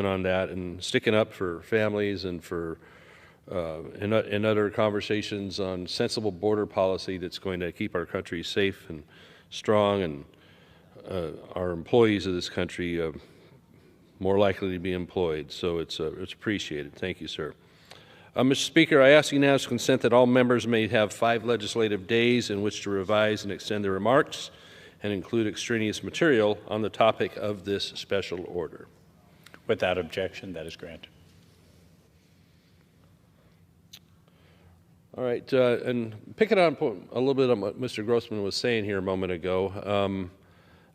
on that and sticking up for families and for in other conversations on sensible border policy that's going to keep our country safe and strong, and our employees of this country more likely to be employed. So it's appreciated. Thank you, sir. Mr. Speaker, I ask unanimous consent that all members may have 5 legislative days in which to revise and extend their remarks and include extraneous material on the topic of this special order. Without objection, that is granted. All right, and picking on a little bit on what Mr. Grossman was saying here a moment ago,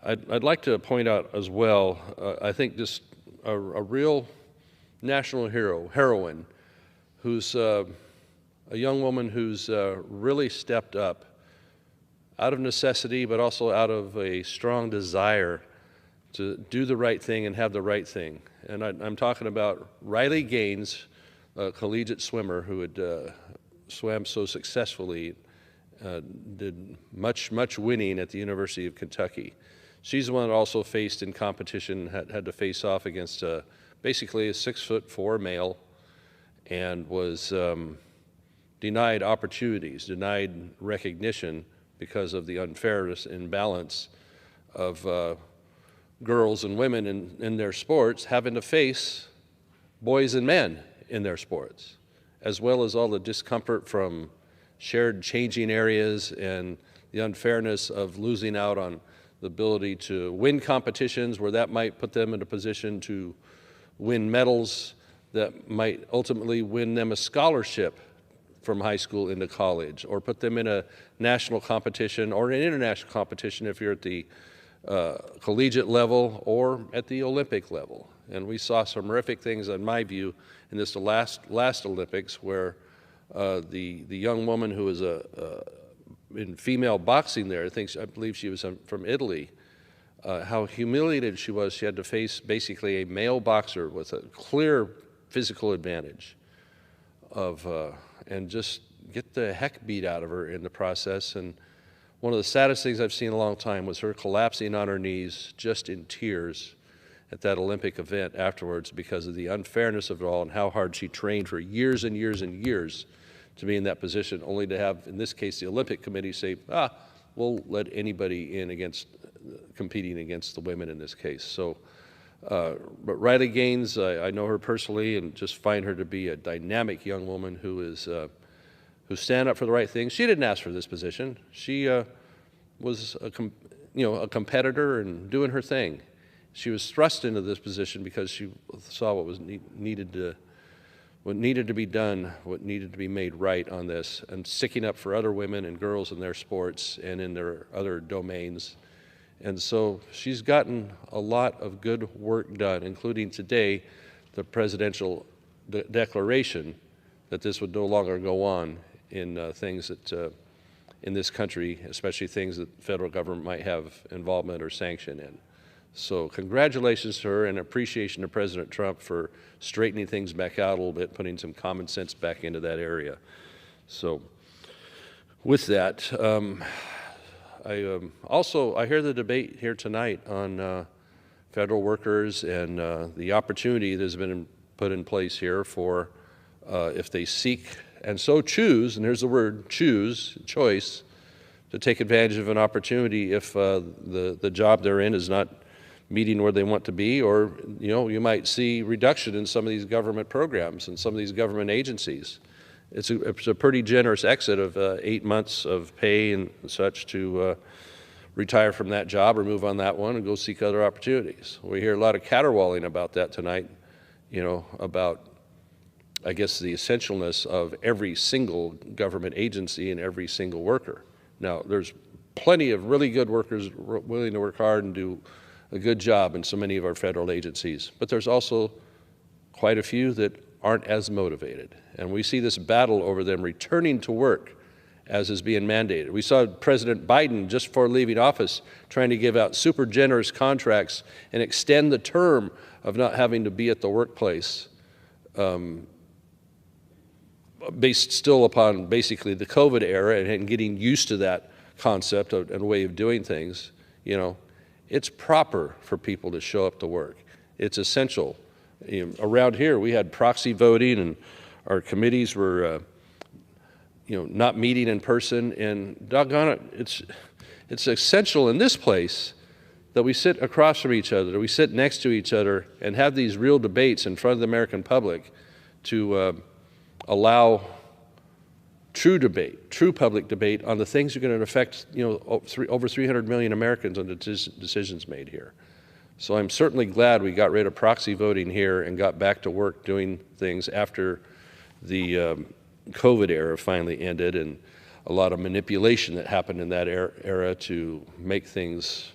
I'd like to point out as well, I think just a real national heroine, who's a young woman who's really stepped up out of necessity, but also out of a strong desire to do the right thing and have the right thing. And I'm talking about Riley Gaines, a collegiate swimmer who had swam so successfully, did much winning at the University of Kentucky. She's the one that also faced in competition, had to face off against basically a 6'4" male, and was denied opportunities, denied recognition because of the unfairness and imbalance of girls and women in their sports having to face boys and men in their sports, as well as all the discomfort from shared changing areas and the unfairness of losing out on the ability to win competitions where that might put them in a position to win medals that might ultimately win them a scholarship from high school into college, or put them in a national competition or an international competition if you're at the collegiate level or at the Olympic level. And we saw some horrific things, in my view, in this last Olympics, where the young woman who was in female boxing there, I believe she was from Italy, how humiliated she was. She had to face basically a male boxer with a clear physical advantage and just get the heck beat out of her in the process. And one of the saddest things I've seen in a long time was her collapsing on her knees, just in tears, at that Olympic event afterwards, because of the unfairness of it all and how hard she trained for years and years and years to be in that position, only to have, in this case, the Olympic Committee say, we'll let anybody in against competing against the women in this case. So, but Riley Gaines, I know her personally and just find her to be a dynamic young woman who stand up for the right things. She didn't ask for this position. She was a competitor and doing her thing. She was thrust into this position because she saw what was needed to be done, what needed to be made right on this, and sticking up for other women and girls in their sports and in their other domains. And so she's gotten a lot of good work done, including today the presidential declaration that this would no longer go on in things that in this country, especially things that the federal government might have involvement or sanction in. So congratulations to her, and appreciation to President Trump for straightening things back out a little bit, putting some common sense back into that area. So with that, I hear the debate here tonight on federal workers and the opportunity that has been put in place here for if they seek and so choose, and there's the word choice, to take advantage of an opportunity if the job they're in is not meeting where they want to be, or you might see reduction in some of these government programs and some of these government agencies. It's a pretty generous exit of 8 months of pay and such to retire from that job or move on that one and go seek other opportunities. We hear a lot of caterwauling about that tonight, about, I guess, the essentialness of every single government agency and every single worker. Now, there's plenty of really good workers willing to work hard and do a good job in so many of our federal agencies, but there's also quite a few that aren't as motivated. And we see this battle over them returning to work as is being mandated. We saw President Biden, just before leaving office, trying to give out super generous contracts and extend the term of not having to be at the workplace, based still upon basically the COVID era and getting used to that concept and way of doing things. It's proper for people to show up to work. It's essential Around here, we had proxy voting, and our committees were, not meeting in person. And doggone it, it's essential in this place that we sit across from each other, that we sit next to each other and have these real debates in front of the American public to allow true debate, true public debate on the things that are going to affect, over 300 million Americans on the decisions made here. So I'm certainly glad we got rid of proxy voting here and got back to work doing things after the COVID era finally ended, and a lot of manipulation that happened in that era to make things,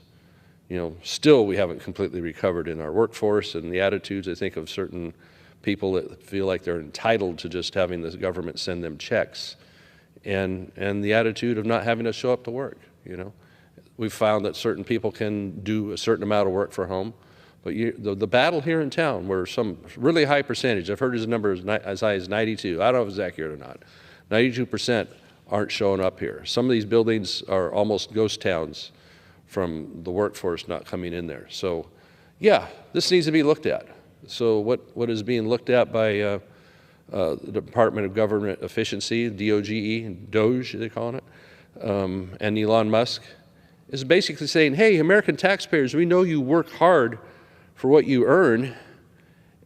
still we haven't completely recovered in our workforce and the attitudes, I think, of certain people that feel like they're entitled to just having the government send them checks, and the attitude of not having to show up to work. We've found that certain people can do a certain amount of work for home, but the battle here in town, where some really high percentage, I've heard his number as high as 92, I don't know if it's accurate or not, 92% aren't showing up here. Some of these buildings are almost ghost towns from the workforce not coming in there. So yeah, this needs to be looked at. So what is being looked at by the Department of Government Efficiency, DOGE, they're calling it, and Elon Musk, is basically saying, hey, American taxpayers, we know you work hard for what you earn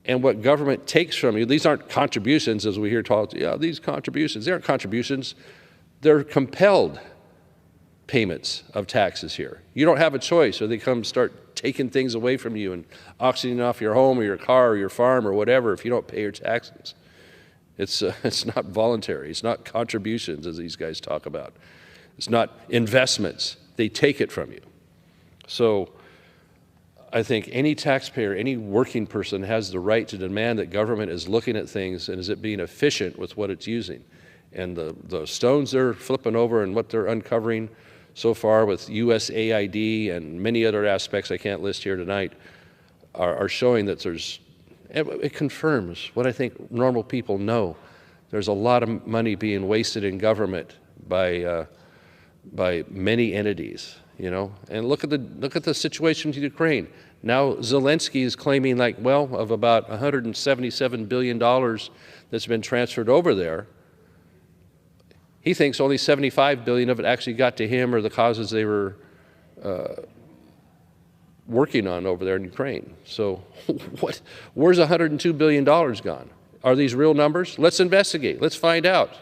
and what government takes from you. These aren't contributions, as we hear talk, these contributions, they aren't contributions. They're compelled payments of taxes here. You don't have a choice, or they come start taking things away from you and auctioning off your home or your car or your farm or whatever if you don't pay your taxes. It's not voluntary. It's not contributions, as these guys talk about. It's not investments. They take it from you. So I think any taxpayer, any working person has the right to demand that government is looking at things and is it being efficient with what it's using. And the stones they're flipping over and what they're uncovering so far with USAID and many other aspects I can't list here tonight are showing that it confirms what I think normal people know. There's a lot of money being wasted in government by many entities, And look at the situation in Ukraine. Now Zelensky is claiming of about $177 billion that's been transferred over there, he thinks only $75 billion of it actually got to him or the causes they were working on over there in Ukraine. So where's $102 billion gone? Are these real numbers? Let's investigate. Let's find out.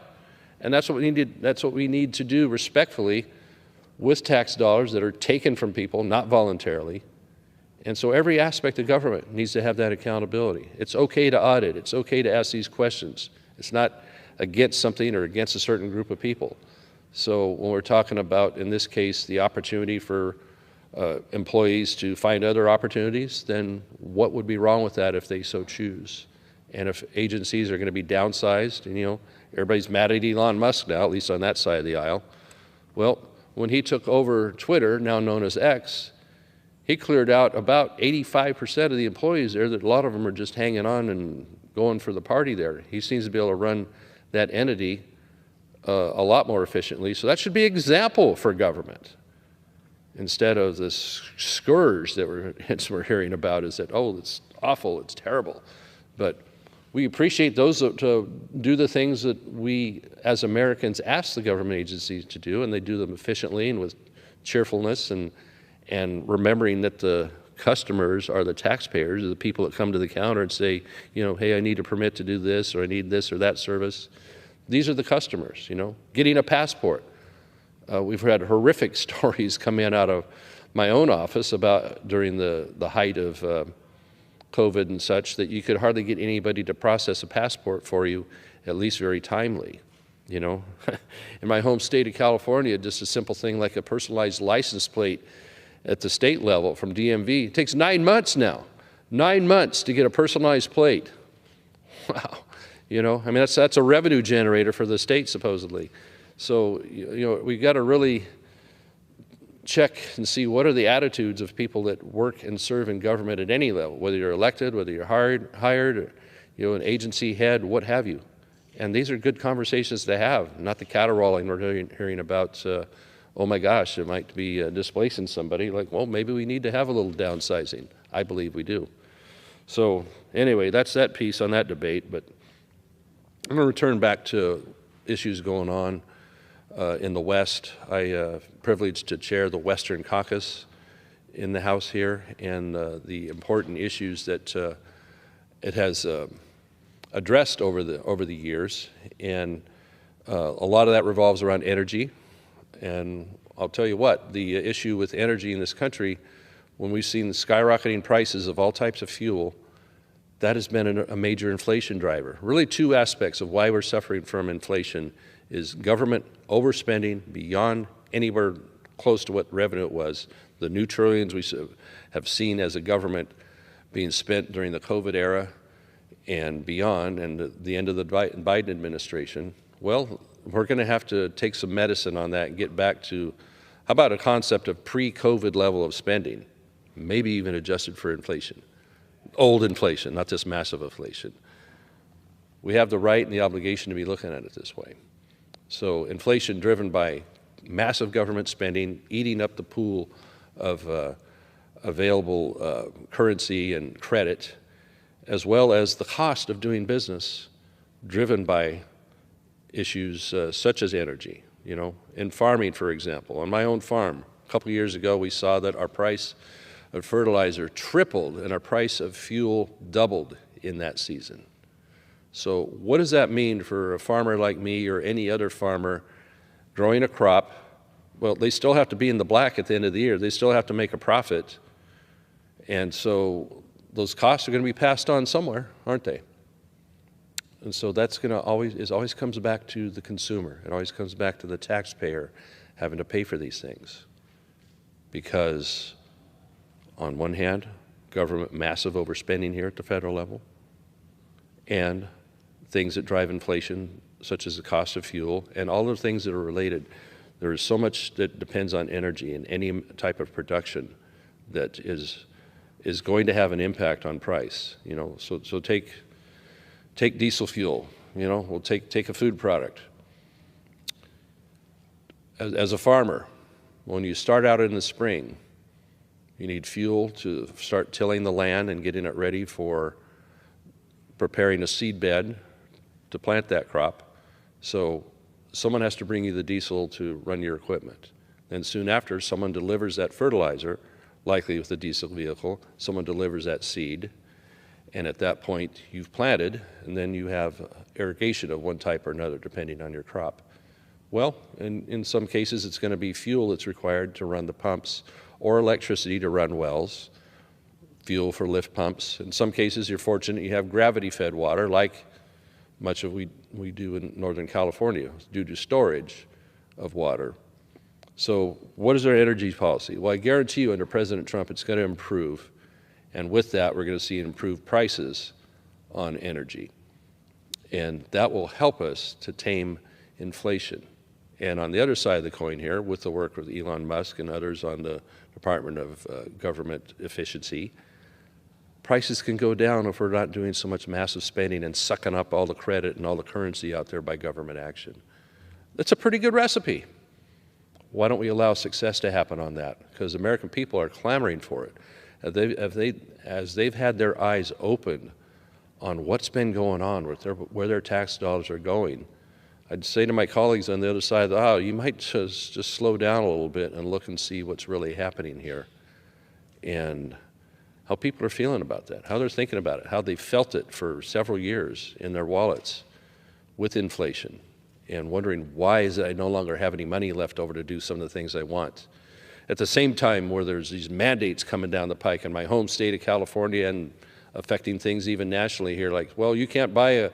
And that's what we need to do respectfully with tax dollars that are taken from people, not voluntarily. And so every aspect of government needs to have that accountability. It's okay to audit. It's okay to ask these questions. It's not against something or against a certain group of people. So when we're talking about, in this case, the opportunity for employees to find other opportunities, then what would be wrong with that if they so choose? And if agencies are going to be downsized, and everybody's mad at Elon Musk now, at least on that side of the aisle. Well, when he took over Twitter, now known as X, he cleared out about 85% of the employees there. That a lot of them are just hanging on and going for the party there. He seems to be able to run that entity a lot more efficiently. So that should be an example for government, instead of this scourge that we're hearing about. Is that, oh, it's awful, it's terrible. But we appreciate those to do the things that we as Americans ask the government agencies to do, and they do them efficiently and with cheerfulness, and remembering that the customers are the taxpayers, are the people that come to the counter and say, hey, I need a permit to do this, or I need this or that service. These are the customers, Getting a passport. We've had horrific stories come in out of my own office about during the height of COVID and such, that you could hardly get anybody to process a passport for you, at least very timely. In my home state of California, just a simple thing like a personalized license plate at the state level from DMV, it takes 9 months now. 9 months to get a personalized plate. Wow. That's a revenue generator for the state, supposedly. So, we got to really check and see what are the attitudes of people that work and serve in government at any level, whether you're elected, whether you're hired, or, an agency head, what have you. And these are good conversations to have, not the caterwauling we're hearing about, oh my gosh, it might be displacing somebody. Well, maybe we need to have a little downsizing. I believe we do. So anyway, that's that piece on that debate, but I'm going to return back to issues going on in the West. I privileged to chair the Western Caucus in the House here, and the important issues that it has addressed over the years, and a lot of that revolves around energy. And I'll tell you what, the issue with energy in this country, when we've seen the skyrocketing prices of all types of fuel, that has been a major inflation driver. Really two aspects of why we're suffering from inflation is government overspending beyond anywhere close to what revenue it was. The new trillions we have seen as a government being spent during the COVID era and beyond, and the end of the Biden administration. Well, we're going to have to take some medicine on that and get back to, how about a concept of pre-COVID level of spending, maybe even adjusted for inflation. Old inflation, not this massive inflation. We have the right and the obligation to be looking at it this way. So inflation driven by massive government spending, eating up the pool of available currency and credit, as well as the cost of doing business driven by issues such as energy. You know, in farming, for example, on my own farm, a couple of years ago, we saw that our price of fertilizer tripled and our price of fuel doubled in that season. So what does that mean for a farmer like me or any other farmer growing a crop? Well, they still have to be in the black at the end of the year. They still have to make a profit. And so those costs are going to be passed on somewhere, aren't they? And so that's going to always comes back to the consumer. It always comes back to the taxpayer having to pay for these things. Because on one hand, government massive overspending here at the federal level, and things that drive inflation, such as the cost of fuel, and all the things that are related. There is so much that depends on energy and any type of production that is going to have an impact on price. You know, so take diesel fuel. You know, we'll take a food product. As a farmer, when you start out in the spring, you need fuel to start tilling the land and getting it ready for preparing a seed bed to plant that crop. So someone has to bring you the diesel to run your equipment. Then soon after, someone delivers that fertilizer, likely with a diesel vehicle. Someone delivers that seed. And at that point, you've planted, and then you have irrigation of one type or another, depending on your crop. Well, in some cases, it's going to be fuel that's required to run the pumps, or electricity to run wells, fuel for lift pumps. In some cases, you're fortunate you have gravity-fed water, like much of we do in Northern California, due to storage of water. So what is our energy policy? Well, I guarantee you under President Trump, it's going to improve. And with that, we're going to see improved prices on energy. And that will help us to tame inflation. And on the other side of the coin here, with the work with Elon Musk and others on the Department of Government Efficiency, prices can go down if we're not doing so much massive spending and sucking up all the credit and all the currency out there by government action. That's a pretty good recipe. Why don't we allow success to happen on that? Because American people are clamoring for it. As they've had their eyes open on what's been going on, where their tax dollars are going, I'd say to my colleagues on the other side of the aisle, you might just slow down a little bit and look and see what's really happening here and how people are feeling about that, how they're thinking about it, how they felt it for several years in their wallets with inflation, and wondering why is it I no longer have any money left over to do some of the things I want. At the same time, where there's these mandates coming down the pike in my home state of California and affecting things even nationally here, like, well, you can't buy a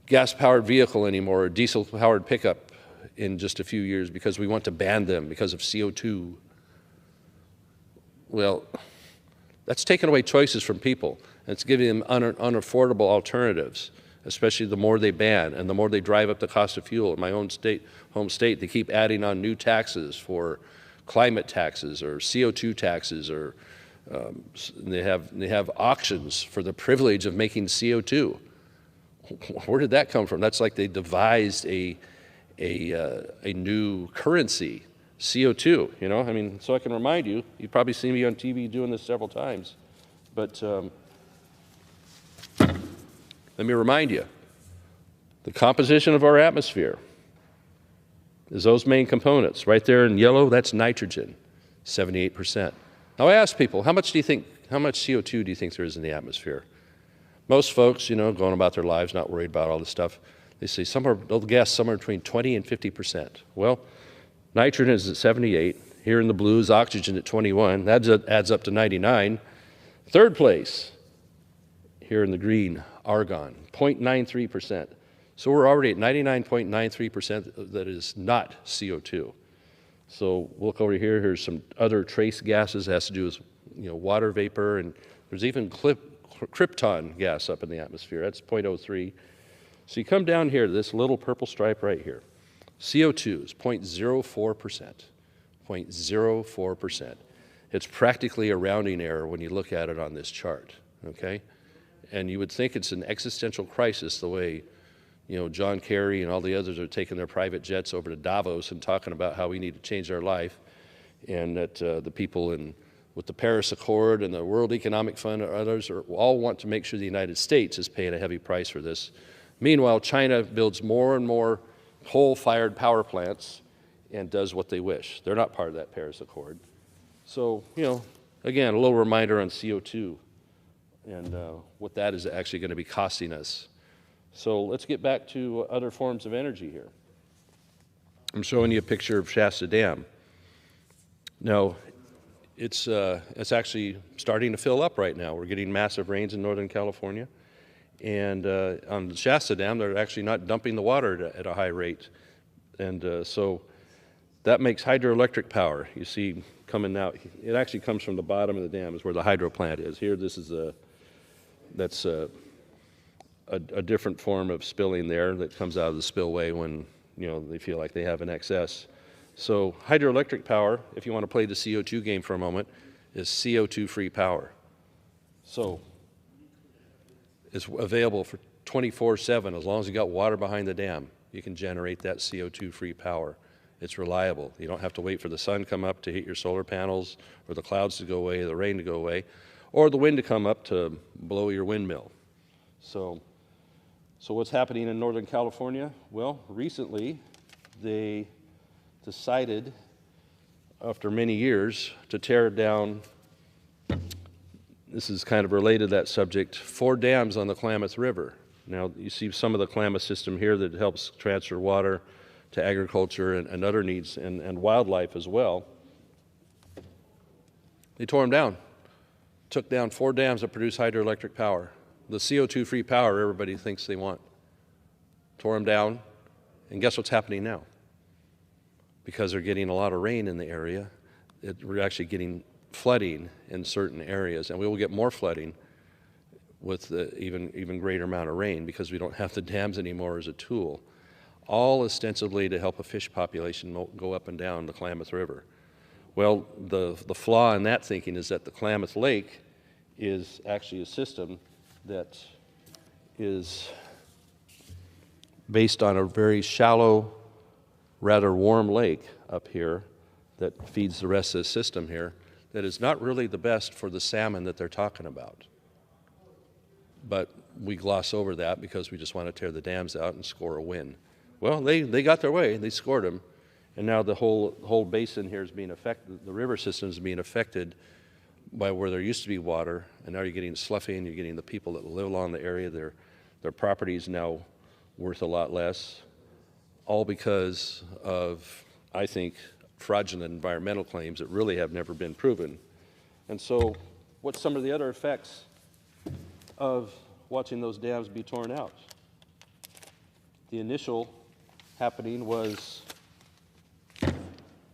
gas-powered vehicle anymore, or diesel-powered pickup in just a few years because we want to ban them because of CO2. Well, that's taking away choices from people. And it's giving them unaffordable alternatives, especially the more they ban and the more they drive up the cost of fuel. In my own home state, they keep adding on new taxes for climate taxes or CO2 taxes, or they have auctions for the privilege of making CO2. Where did that come from? That's like they devised a new currency, CO2, you know? I mean, so I can remind you, you've probably seen me on TV doing this several times, but Let me remind you, the composition of our atmosphere is those main components. Right there in yellow, that's nitrogen, 78%. Now I ask people, how much CO2 do you think there is in the atmosphere? Most folks, going about their lives, not worried about all this stuff, they say they'll guess somewhere between 20 and 50%. Well, nitrogen is at 78. Here in the blues, oxygen at 21. That adds up to 99. Third place, here in the green, argon, 0.93%. So we're already at 99.93% that is not CO2. So look over here. Here's some other trace gases that has to do with water vapor, and there's even krypton gas up in the atmosphere. That's 0.03. So you come down here to this little purple stripe right here. CO2 is 0.04%. 0.04%. It's practically a rounding error when you look at it on this chart, okay? And you would think it's an existential crisis the way, John Kerry and all the others are taking their private jets over to Davos and talking about how we need to change our life, and that the people with the Paris Accord and the World Economic Fund or others all want to make sure the United States is paying a heavy price for this. Meanwhile, China builds more and more coal-fired power plants and does what they wish. They're not part of that Paris Accord. So, again, a little reminder on CO2 and what that is actually going to be costing us. So let's get back to other forms of energy here. I'm showing you a picture of Shasta Dam. Now, it's actually starting to fill up right now. We're getting massive rains in Northern California. And on the Shasta Dam, they're actually not dumping the water at a high rate. And so that makes hydroelectric power. You see coming out, it actually comes from the bottom of the dam is where the hydro plant is. Here, this is that's a different form of spilling there that comes out of the spillway when, they feel like they have an excess. So hydroelectric power, if you want to play the CO2 game for a moment, is CO2-free power. So it's available for 24/7. As long as you got water behind the dam, you can generate that CO2-free power. It's reliable. You don't have to wait for the sun to come up to hit your solar panels, or the clouds to go away, the rain to go away, or the wind to come up to blow your windmill. So what's happening in Northern California? Well, recently they decided, after many years, to tear down, this is kind of related to that subject, 4 dams on the Klamath River. Now, you see some of the Klamath system here that helps transfer water to agriculture and other needs and wildlife as well. They tore them down, took down 4 dams that produce hydroelectric power. The CO2-free power everybody thinks they want. Tore them down, and guess what's happening now? Because they're getting a lot of rain in the area, we're actually getting flooding in certain areas, and we will get more flooding with the even greater amount of rain because we don't have the dams anymore as a tool, all ostensibly to help a fish population go up and down the Klamath River. Well, the flaw in that thinking is that the Klamath Lake is actually a system that is based on a very shallow, rather warm lake up here that feeds the rest of the system here that is not really the best for the salmon that they're talking about. But we gloss over that because we just want to tear the dams out and score a win. Well, they got their way. They scored them. And now the whole basin here is being affected, the river system is being affected by where there used to be water, and now you're getting sloughing, you're getting the people that live along the area, their property is now worth a lot less, all because of, I think, fraudulent environmental claims that really have never been proven. And so what's some of the other effects of watching those dams be torn out? The initial happening was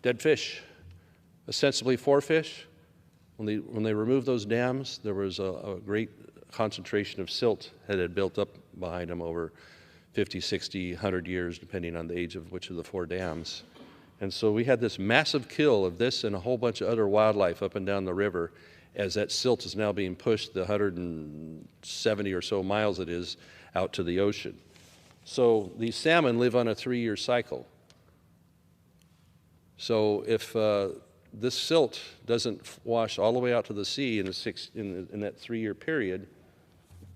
dead fish, ostensibly 4 fish. When they removed those dams, there was a great concentration of silt that had built up behind them over 50, 60, 100 years, depending on the age of which of the 4 dams. And so we had this massive kill of this and a whole bunch of other wildlife up and down the river as that silt is now being pushed the 170 or so miles it is out to the ocean. So these salmon live on a 3-year cycle. So if this silt doesn't wash all the way out to the sea in that 3-year period,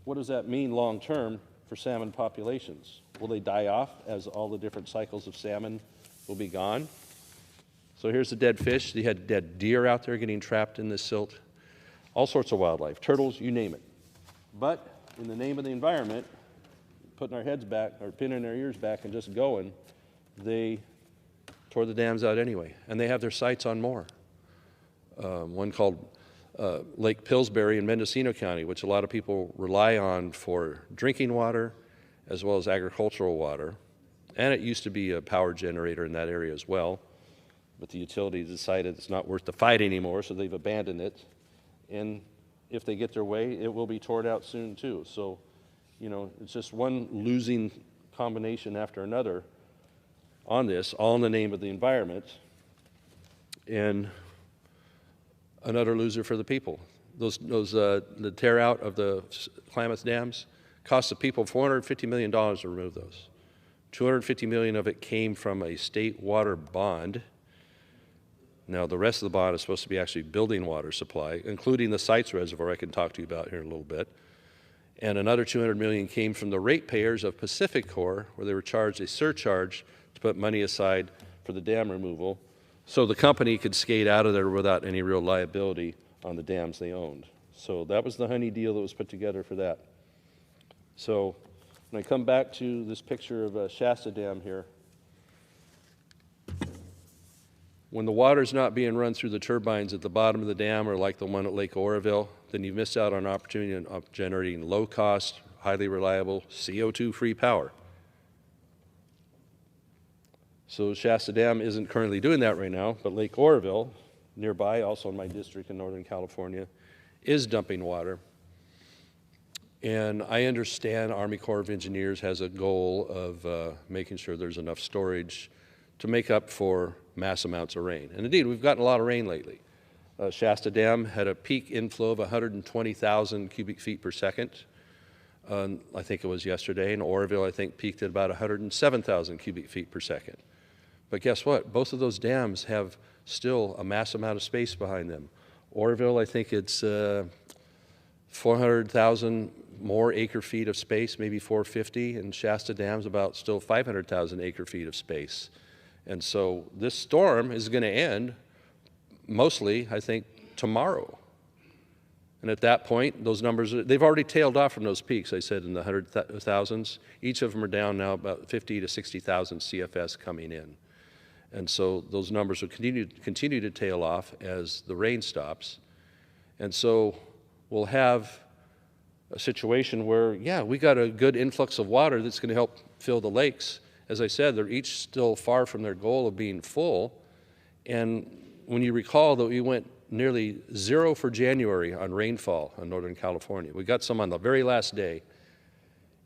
what does that mean long term? for salmon populations. Will they die off as all the different cycles of salmon will be gone? So here's the dead fish. You had dead deer out there getting trapped in this silt. All sorts of wildlife, turtles, you name it. But in the name of the environment, putting our heads back, or pinning our ears back and just going, they tore the dams out anyway. And they have their sights on more. One called Lake Pillsbury in Mendocino County, which a lot of people rely on for drinking water as well as agricultural water. And it used to be a power generator in that area as well. But the utility decided it's not worth the fight anymore, so they've abandoned it. And if they get their way, it will be torn out soon too. So, you know, it's just one losing combination after another on this, all in the name of the environment, and another loser for the people. The tear out of the Klamath dams cost the people $450 million to remove those. $250 million of it came from a state water bond. Now, the rest of the bond is supposed to be actually building water supply, including the Sites Reservoir I can talk to you about here in a little bit. And another $200 million came from the ratepayers of Pacific Corp, where they were charged a surcharge to put money aside for the dam removal, so the company could skate out of there without any real liability on the dams they owned. So that was the honey deal that was put together for that. So when I come back to this picture of Shasta Dam here, when the water's not being run through the turbines at the bottom of the dam, or like the one at Lake Oroville, then you miss out on an opportunity of generating low-cost, highly reliable, CO2-free power. So Shasta Dam isn't currently doing that right now, but Lake Oroville, nearby, also in my district in Northern California, is dumping water. And I understand Army Corps of Engineers has a goal of making sure there's enough storage to make up for mass amounts of rain. And indeed, we've gotten a lot of rain lately. Shasta Dam had a peak inflow of 120,000 cubic feet per second. I think it was yesterday. And Oroville, I think, peaked at about 107,000 cubic feet per second. But guess what? Both of those dams have still a mass amount of space behind them. Oroville, I think it's 400,000 more acre feet of space, maybe 450, and Shasta Dam's about still 500,000 acre feet of space. And so this storm is going to end mostly, I think, tomorrow. And at that point, those numbers, they've already tailed off from those peaks, I said, in the thousands. Each of them are down now about 50 to 60,000 CFS coming in. And so those numbers will continue to tail off as the rain stops. And so we'll have a situation where, yeah, we got a good influx of water that's going to help fill the lakes. As I said, they're each still far from their goal of being full. And when you recall that we went nearly zero for January on rainfall in Northern California. We got some on the very last day,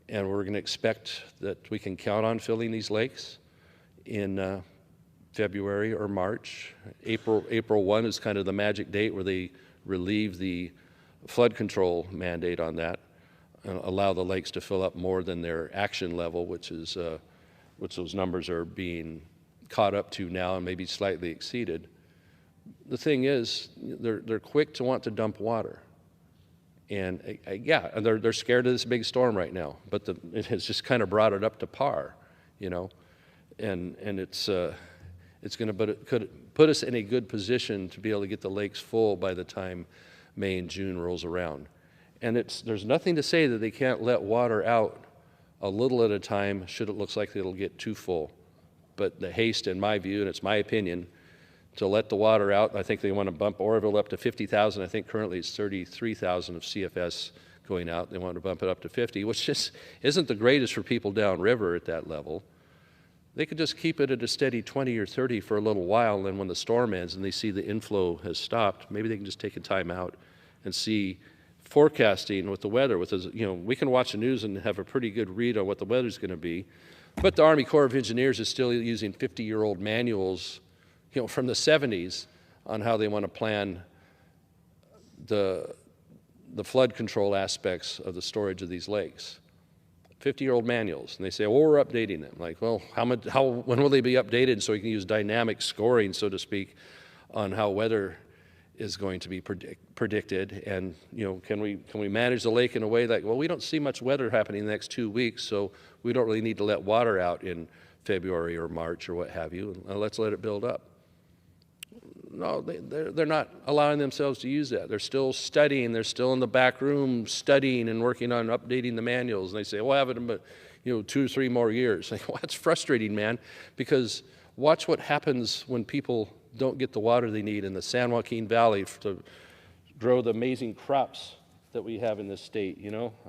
and we're going to expect that we can count on filling these lakes in February or March. April 1 is kind of the magic date where they relieve the flood control mandate on that and allow the lakes to fill up more than their action level, which those numbers are being caught up to now and maybe slightly exceeded. The thing is, they're quick to want to dump water. And yeah, they're scared of this big storm right now, but it has just kind of brought it up to par, you know. And it's going to put us in a good position to be able to get the lakes full by the time May and June rolls around. And there's nothing to say that they can't let water out a little at a time should it looks like it'll get too full. But the haste, in my view, and it's my opinion, to let the water out, I think they want to bump Oroville up to 50,000. I think currently it's 33,000 of CFS going out. They want to bump it up to 50, which just isn't the greatest for people downriver at that level. They could just keep it at a steady 20 or 30 for a little while, and then when the storm ends and they see the inflow has stopped, maybe they can just take a time out and see forecasting with the weather. We can watch the news and have a pretty good read on what the weather's going to be, but the Army Corps of Engineers is still using 50-year-old manuals, from the 70s on how they want to plan the flood control aspects of the storage of these lakes. 50-year-old manuals, and they say, well, we're updating them. Like, well, when will they be updated so we can use dynamic scoring, so to speak, on how weather is going to be predicted, and can we manage the lake in a way that, well, we don't see much weather happening in the next 2 weeks, so we don't really need to let water out in February or March or what have you, and let's let it build up. No, they're not allowing themselves to use that. They're still studying. They're still in the back room studying and working on updating the manuals. And they say, "We'll have it in 2 or 3 more years." Like, well, that's frustrating, man, because watch what happens when people don't get the water they need in the San Joaquin Valley to grow the amazing crops that we have in this state.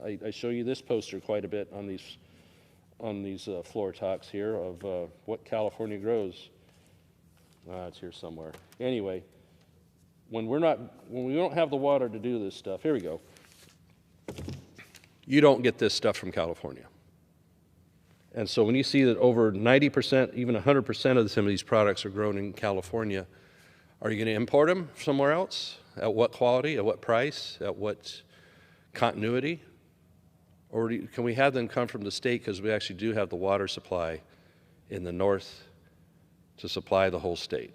I show you this poster quite a bit on these floor talks here of what California grows. It's here somewhere. Anyway, when we don't have the water to do this stuff, here we go. You don't get this stuff from California. And so when you see that over 90%, even 100% of some of these products are grown in California, are you going to import them somewhere else? At what quality? At what price? At what continuity? Or can we have them come from the state because we actually do have the water supply in the north to supply the whole state?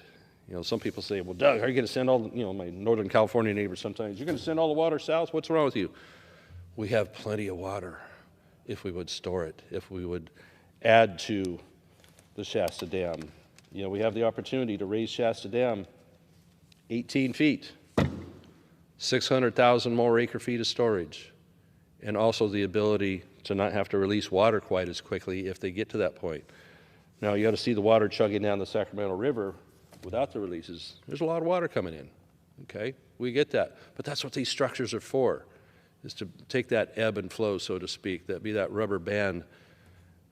Some people say, well, Doug, are you going to send all, my Northern California neighbors sometimes, you're going to send all the water south? What's wrong with you? We have plenty of water if we would store it, if we would add to the Shasta Dam. We have the opportunity to raise Shasta Dam 18 feet, 600,000 more acre feet of storage, and also the ability to not have to release water quite as quickly if they get to that point. Now, you got to see the water chugging down the Sacramento River without the releases. There's a lot of water coming in, okay? We get that. But that's what these structures are for, is to take that ebb and flow, so to speak, be that rubber band.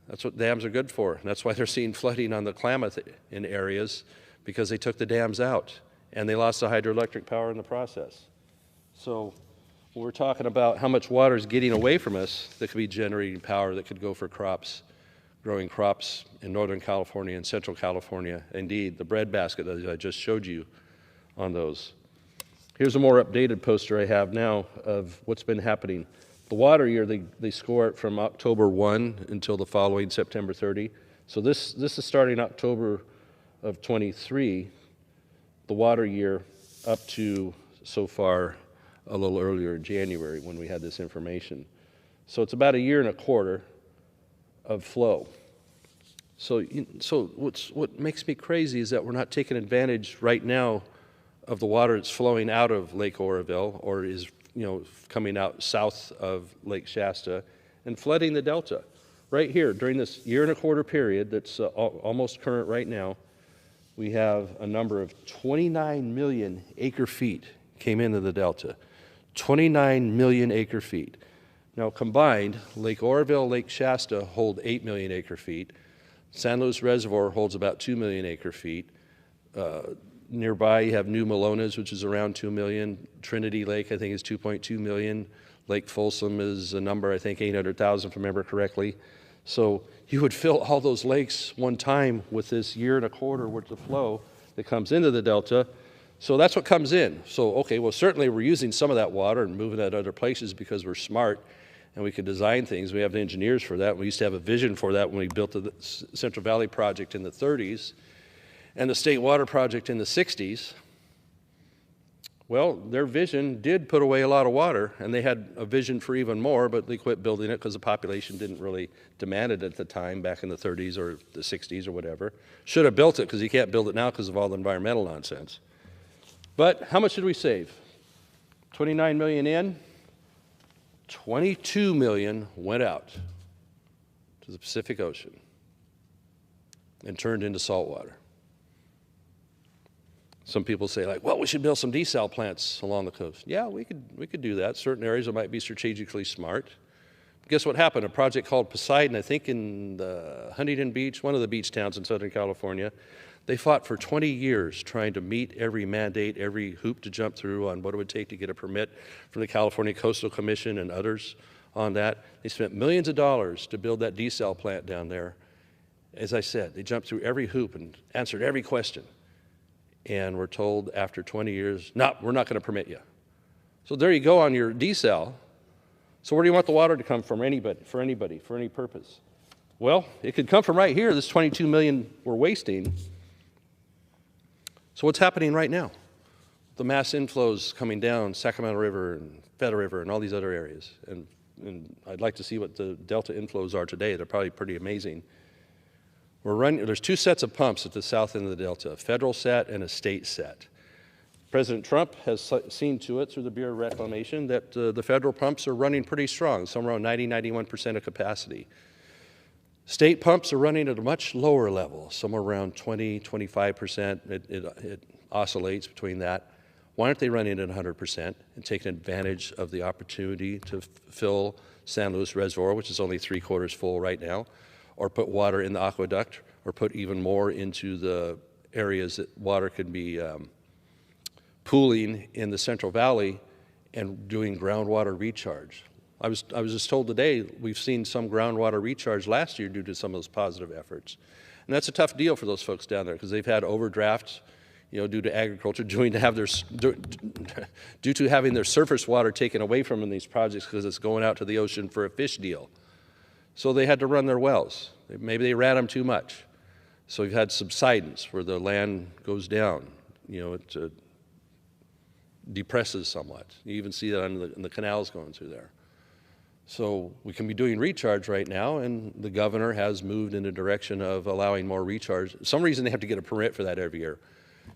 That's what dams are good for. And that's why they're seeing flooding on the Klamath in areas, because they took the dams out, and they lost the hydroelectric power in the process. So when we're talking about how much water is getting away from us that could be generating power that could go for crops, growing crops in Northern California and Central California. Indeed, the breadbasket that I just showed you on those. Here's a more updated poster I have now of what's been happening. The water year, they score it from October 1 until the following September 30. So this is starting October of 23, the water year, up to so far a little earlier in January when we had this information. So it's about 1.25 years of flow. So what makes me crazy is that we're not taking advantage right now of the water that's flowing out of Lake Oroville or is coming out south of Lake Shasta and flooding the delta. Right here, during this 1.25 year period that's almost current right now, we have a number of 29 million acre feet came into the delta. 29 million acre feet. Now combined, Lake Oroville, Lake Shasta hold 8 million acre feet. San Luis Reservoir holds about 2 million acre feet. Nearby you have New Melones, which is around 2 million. Trinity Lake, I think, is 2.2 million. Lake Folsom is a number, I think, 800,000 if I remember correctly. So you would fill all those lakes one time with this 1.25 years worth of flow that comes into the delta. So that's what comes in. So, okay, well, certainly we're using some of that water and moving it to other places because we're smart and we can design things. We have the engineers for that. We used to have a vision for that when we built the Central Valley Project in the 30s and the State Water Project in the 60s. Well, their vision did put away a lot of water, and they had a vision for even more, but they quit building it because the population didn't really demand it at the time, back in the 30s or the 60s or whatever. Should have built it, because you can't build it now because of all the environmental nonsense. But how much did we save? 29 million in, 22 million went out to the Pacific Ocean and turned into salt water. Some people say, like, well, we should build some desal plants along the coast. Yeah, we could do that. Certain areas that might be strategically smart. Guess what happened? A project called Poseidon, I think in the Huntington Beach, one of the beach towns in Southern California, they fought for 20 years trying to meet every mandate, every hoop to jump through on what it would take to get a permit from the California Coastal Commission and others on that. They spent millions of dollars to build that desal plant down there. As I said, they jumped through every hoop and answered every question. And we're told after 20 years, no, we're not going to permit you. So there you go on your desal. So where do you want the water to come from? For any purpose? Well, it could come from right here, this 22 million we're wasting. So what's happening right now? the mass inflows coming down Sacramento River and Feather River and all these other areas. And I'd like to see what the Delta inflows are today. They're probably pretty amazing. There's two sets of pumps at the south end of the Delta, a federal set and a state set. President Trump has seen to it through the Bureau of Reclamation that the federal pumps are running pretty strong, somewhere around 91% of capacity. State pumps are running at a much lower level, somewhere around 25%. It oscillates between that. Why aren't they running at 100% and taking advantage of the opportunity to fill San Luis Reservoir, which is only 3/4 full right now, or put water in the aqueduct, or put even more into the areas that water could be pooling in the Central Valley and doing groundwater recharge. I was just told today we've seen some groundwater recharge last year due to some of those positive efforts. And that's a tough deal for those folks down there because they've had overdrafts, due to agriculture, due to having their surface water taken away from them in these projects because it's going out to the ocean for a fish deal. So they had to run their wells. Maybe they ran them too much. So we've had subsidence where the land goes down. It depresses somewhat. You even see that in the canals going through there. So we can be doing recharge right now, and the governor has moved in the direction of allowing more recharge. For some reason they have to get a permit for that every year.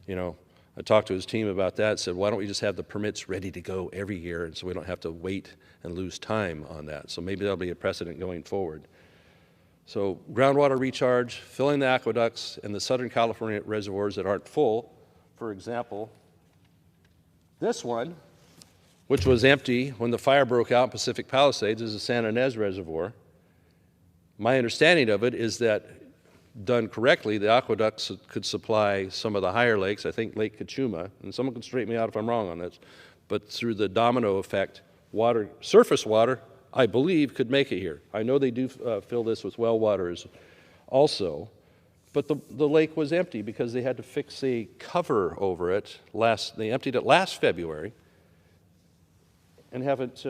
I talked to his team about that, said, why don't we just have the permits ready to go every year, and so we don't have to wait and lose time on that. So maybe that'll be a precedent going forward. So groundwater recharge, filling the aqueducts and the Southern California reservoirs that aren't full. For example, this one, which was empty when the fire broke out in Pacific Palisades, is the San Ynez Reservoir. My understanding of it is that, done correctly, the aqueducts could supply some of the higher lakes, I think Lake Cachuma, and someone can straighten me out if I'm wrong on this, but through the domino effect, surface water, I believe, could make it here. I know they do fill this with well waters also, but the lake was empty because they had to fix a cover over it. They emptied it last February and haven't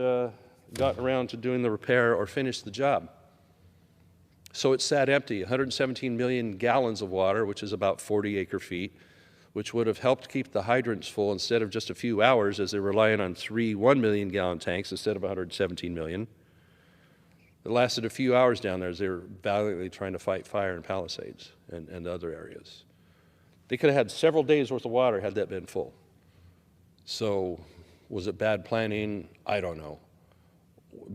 gotten around to doing the repair or finished the job. So it sat empty, 117 million gallons of water, which is about 40 acre-feet, which would have helped keep the hydrants full instead of just a few hours, as they're relying on 3 1-million-gallon tanks instead of 117 million. It lasted a few hours down there as they were valiantly trying to fight fire in Palisades and other areas. They could have had several days' worth of water had that been full. So was it bad planning? I don't know.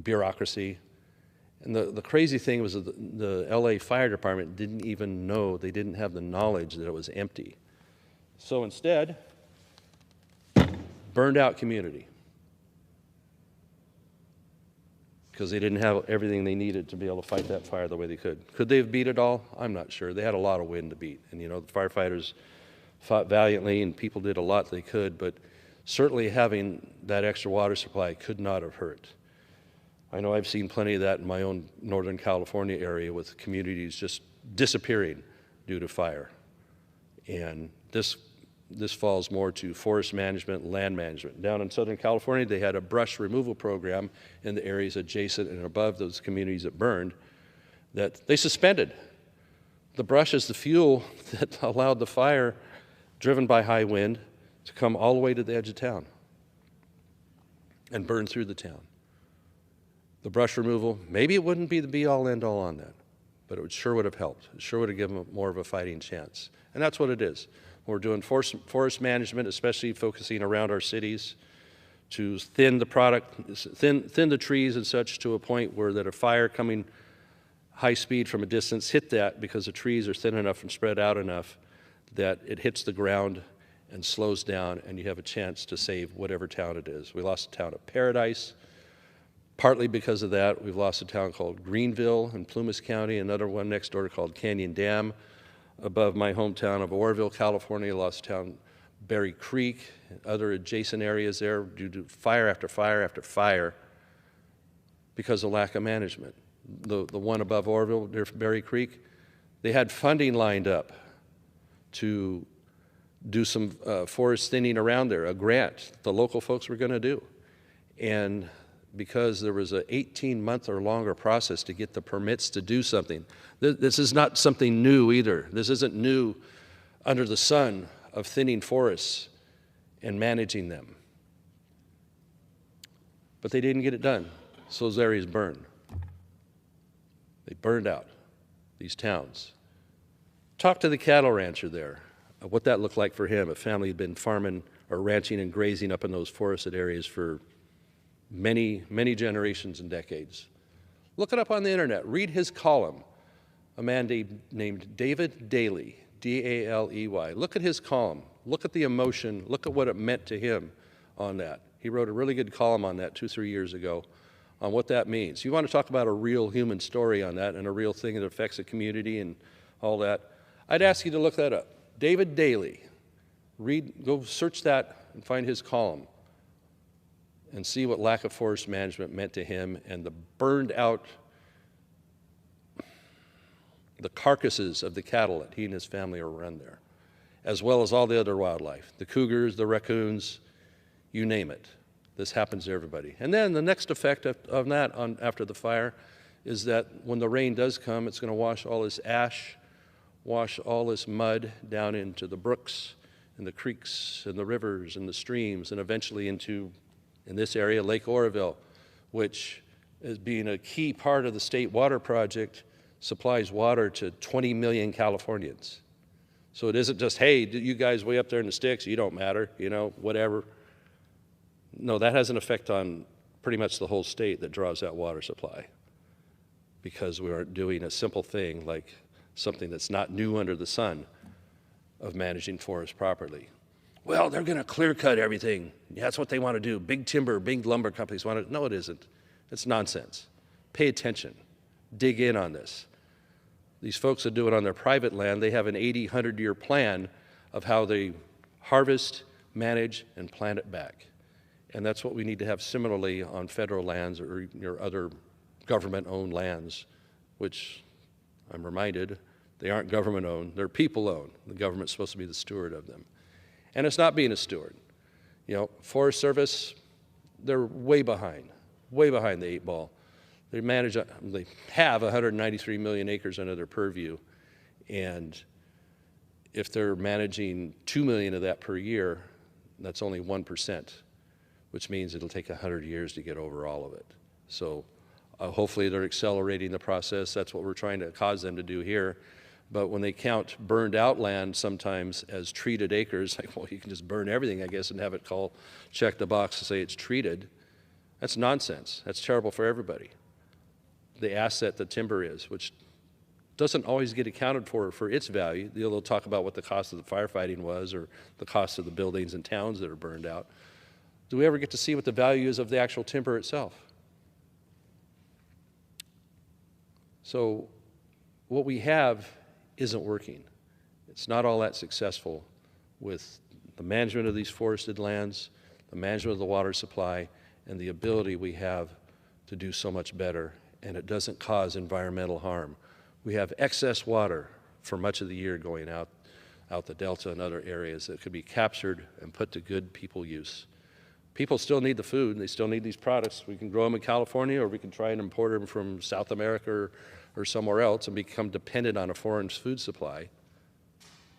Bureaucracy. And the crazy thing was that the LA Fire Department didn't even know, they didn't have the knowledge that it was empty. So instead, burned out community. Because they didn't have everything they needed to be able to fight that fire the way they could. Could they have beat it all? I'm not sure. They had a lot of wind to beat. And the firefighters fought valiantly and people did a lot they could, but certainly having that extra water supply could not have hurt. I know I've seen plenty of that in my own Northern California area with communities just disappearing due to fire. And this falls more to forest management and land management. Down in Southern California, they had a brush removal program in the areas adjacent and above those communities that burned that they suspended. The brush is the fuel that allowed the fire, driven by high wind, to come all the way to the edge of town and burn through the town. The brush removal, maybe it wouldn't be the be-all, end-all on that, but it sure would have helped. It sure would have given them more of a fighting chance. And that's what it is. We're doing forest management, especially focusing around our cities, to thin the trees and such to a point where that a fire coming high speed from a distance hit that because the trees are thin enough and spread out enough that it hits the ground and slows down and you have a chance to save whatever town it is. We lost the town of Paradise. Partly because of that, we've lost a town called Greenville in Plumas County, another one next door called Canyon Dam. Above my hometown of Oroville, California, lost a town Berry Creek, other adjacent areas there due to fire after fire after fire because of lack of management. The one above Oroville, near Berry Creek, they had funding lined up to do some forest thinning around there, a grant the local folks were going to do. And because there was an 18-month or longer process to get the permits to do something. This is not something new either. This isn't new under the sun of thinning forests and managing them. But they didn't get it done, so those areas burned. They burned out, these towns. Talk to the cattle rancher there, what that looked like for him. A family had been farming or ranching and grazing up in those forested areas for many, many generations and decades. Look it up on the internet. Read his column. A man named David Daly, D-A-L-E-Y. Look at his column. Look at the emotion. Look at what it meant to him on that. He wrote a really good column on that 2-3 years ago on what that means. You want to talk about a real human story on that and a real thing that affects a community and all that, I'd ask you to look that up. David Daly. Go search that and find his column and see what lack of forest management meant to him and the burned out, the carcasses of the cattle that he and his family are run there, as well as all the other wildlife, the cougars, the raccoons, you name it. This happens to everybody. And then the next effect of that after the fire is that when the rain does come, it's going to wash all this ash, wash all this mud down into the brooks and the creeks and the rivers and the streams, and eventually into, in this area, Lake Oroville, which, as being a key part of the state water project, supplies water to 20 million Californians. So it isn't just, hey, you guys way up there in the sticks, you don't matter, you know, whatever. No, that has an effect on pretty much the whole state that draws that water supply, because we aren't doing a simple thing like something that's not new under the sun of managing forests properly. Well, they're going to clear cut everything. Yeah, that's what they want to do. Big timber, big lumber companies want to. No, it isn't. It's nonsense. Pay attention. Dig in on this. These folks that do it on their private land, they have an 80, 100-year plan of how they harvest, manage, and plant it back. And that's what we need to have similarly on federal lands or your other government-owned lands, which I'm reminded they aren't government-owned, they're people-owned. The government's supposed to be the steward of them. And it's not being a steward. You know, Forest Service, they're way behind the 8 ball. They have 193 million acres under their purview, and if they're managing 2 million of that per year, that's only 1%, which means it'll take 100 years to get over all of it. So hopefully they're accelerating the process. That's what we're trying to cause them to do here. But when they count burned out land sometimes as treated acres, like, well, you can just burn everything, I guess, and have it check the box to say it's treated. That's nonsense. That's terrible for everybody. The asset that timber is, which doesn't always get accounted for its value. They'll talk about what the cost of the firefighting was or the cost of the buildings and towns that are burned out. Do we ever get to see what the value is of the actual timber itself? So what we have isn't working. It's not all that successful with the management of these forested lands, the management of the water supply, and the ability we have to do so much better, and it doesn't cause environmental harm. We have excess water for much of the year going out the delta and other areas that could be captured and put to good people use. People still need the food, and they still need these products. We can grow them in California, or we can try and import them from South America or somewhere else and become dependent on a foreign food supply.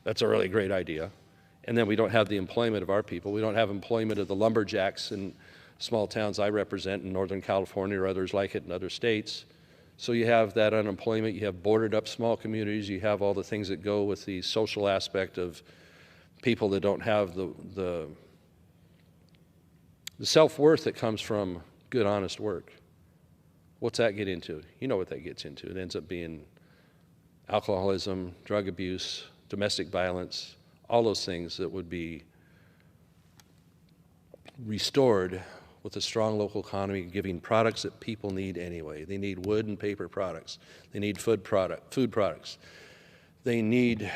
That's a really great idea. And then we don't have the employment of our people. We don't have employment of the lumberjacks in small towns I represent in Northern California or others like it in other states. So you have that unemployment, you have boarded up small communities, you have all the things that go with the social aspect of people that don't have the self-worth that comes from good, honest work. What's that get into? You know what that gets into. It ends up being alcoholism, drug abuse, domestic violence, all those things that would be restored with a strong local economy, giving products that people need anyway. They need wood and paper products. They need food products. They need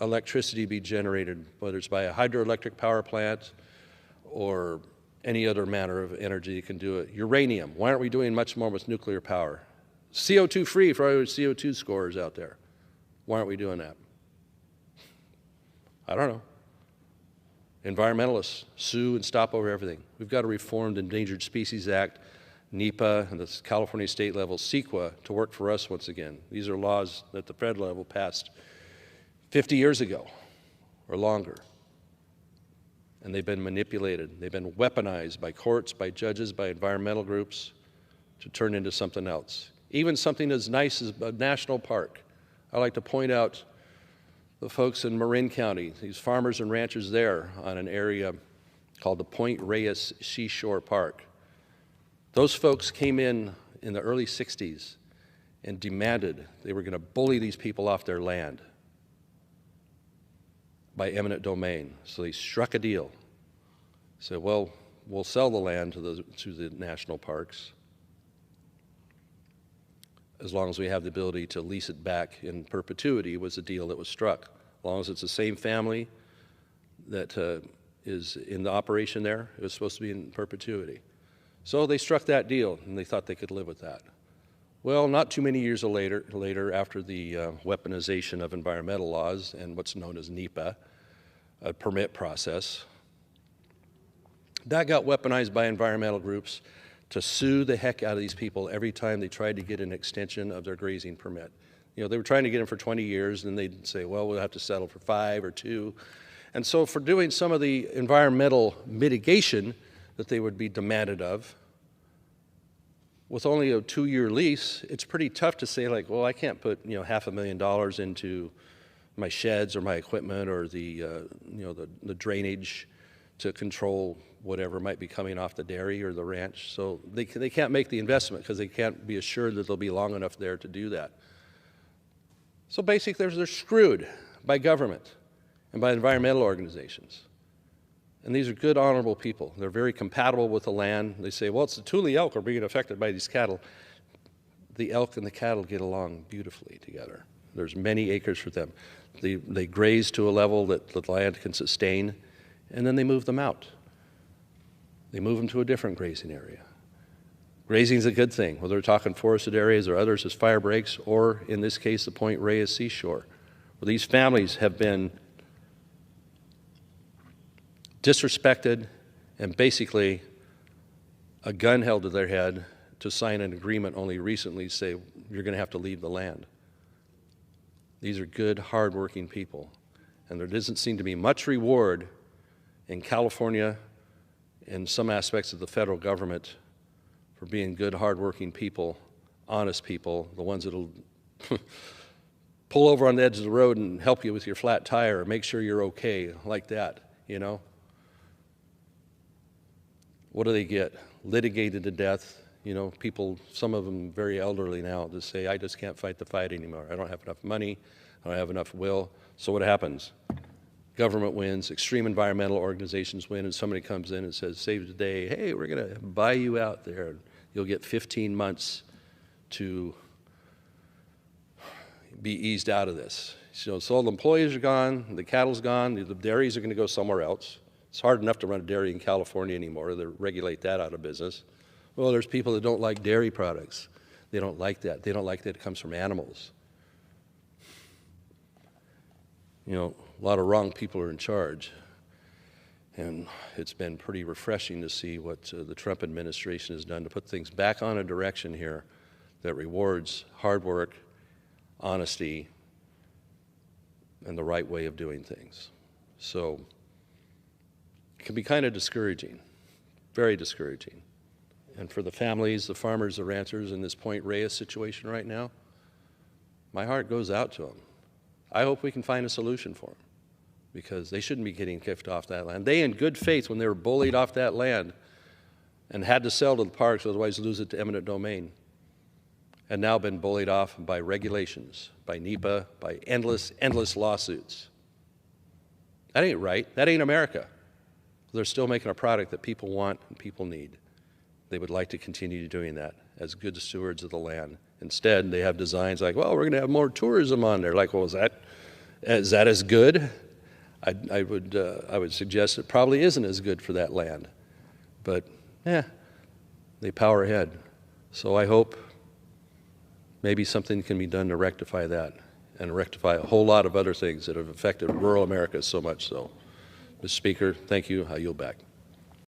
electricity to be generated, whether it's by a hydroelectric power plant or any other manner of energy that can do it. Uranium, why aren't we doing much more with nuclear power? CO2 free for our CO2 scorers out there. Why aren't we doing that? I don't know. Environmentalists sue and stop over everything. We've got to reform the Endangered Species Act, NEPA, and the California state level, CEQA, to work for us once again. These are laws that the federal level passed 50 years ago or longer. and they've been manipulated. They've been weaponized by courts, by judges, by environmental groups to turn into something else. Even something as nice as a national park. I like to point out the folks in Marin County, these farmers and ranchers there on an area called the Point Reyes Seashore Park. Those folks came in the early 60s and demanded they were going to bully these people off their land by eminent domain. So they struck a deal. Said, well, we'll sell the land to the national parks as long as we have the ability to lease it back in perpetuity, was the deal that was struck. As long as it's the same family that is in the operation there, it was supposed to be in perpetuity. So they struck that deal, and they thought they could live with that. Well, not too many years later after the weaponization of environmental laws and what's known as NEPA, a permit process, that got weaponized by environmental groups to sue the heck out of these people every time they tried to get an extension of their grazing permit. You know, they were trying to get them for 20 years, and they'd say, well, we'll have to settle for 5 or 2. And so for doing some of the environmental mitigation that they would be demanded of, with only a 2-year lease, it's pretty tough to say, like, well, I can't put, you know, $500,000 into my sheds or my equipment or the drainage to control whatever might be coming off the dairy or the ranch. So they can't make the investment because they can't be assured that they'll be long enough there to do that. So basically, they're screwed by government and by environmental organizations. And these are good, honorable people. They're very compatible with the land. They say, well, it's the Thule elk are being affected by these cattle. The elk and the cattle get along beautifully together. There's many acres for them. They graze to a level that the land can sustain, and then they move them out. They move them to a different grazing area. Grazing is a good thing, whether we're talking forested areas or others as fire breaks, or in this case, the Point Reyes Seashore, where these families have been disrespected and basically a gun held to their head to sign an agreement only recently say, you're going to have to leave the land. These are good, hardworking people. And there doesn't seem to be much reward in California and some aspects of the federal government for being good, hardworking people, honest people, the ones that'll pull over on the edge of the road and help you with your flat tire or make sure you're okay, like that, you know? What do they get? Litigated to death. You know, people, some of them very elderly now, just say, I just can't fight the fight anymore. I don't have enough money. I don't have enough will. So what happens? Government wins, extreme environmental organizations win, and somebody comes in and says, save the day, hey, we're going to buy you out there. You'll get 15 months to be eased out of this. So all the employees are gone, the cattle's gone, the dairies are going to go somewhere else. It's hard enough to run a dairy in California anymore. They regulate that out of business. Well, there's people that don't like dairy products. They don't like that. They don't like that it comes from animals. You know, a lot of wrong people are in charge. And it's been pretty refreshing to see what the Trump administration has done to put things back on a direction here that rewards hard work, honesty, and the right way of doing things. So it can be kind of discouraging, very discouraging. And for the families, the farmers, the ranchers in this Point Reyes situation right now, my heart goes out to them. I hope we can find a solution for them, because they shouldn't be getting kicked off that land. They, in good faith, when they were bullied off that land and had to sell to the parks, otherwise lose it to eminent domain, had now been bullied off by regulations, by NEPA, by endless lawsuits. That ain't right. That ain't America. They're still making a product that people want and people need. They would like to continue doing that as good stewards of the land. Instead, they have designs like, well, we're going to have more tourism on there. Like, well, is that as good? I would suggest it probably isn't as good for that land. But, they power ahead. So I hope maybe something can be done to rectify that and rectify a whole lot of other things that have affected rural America so much so. Mr. Speaker, thank you. I yield back.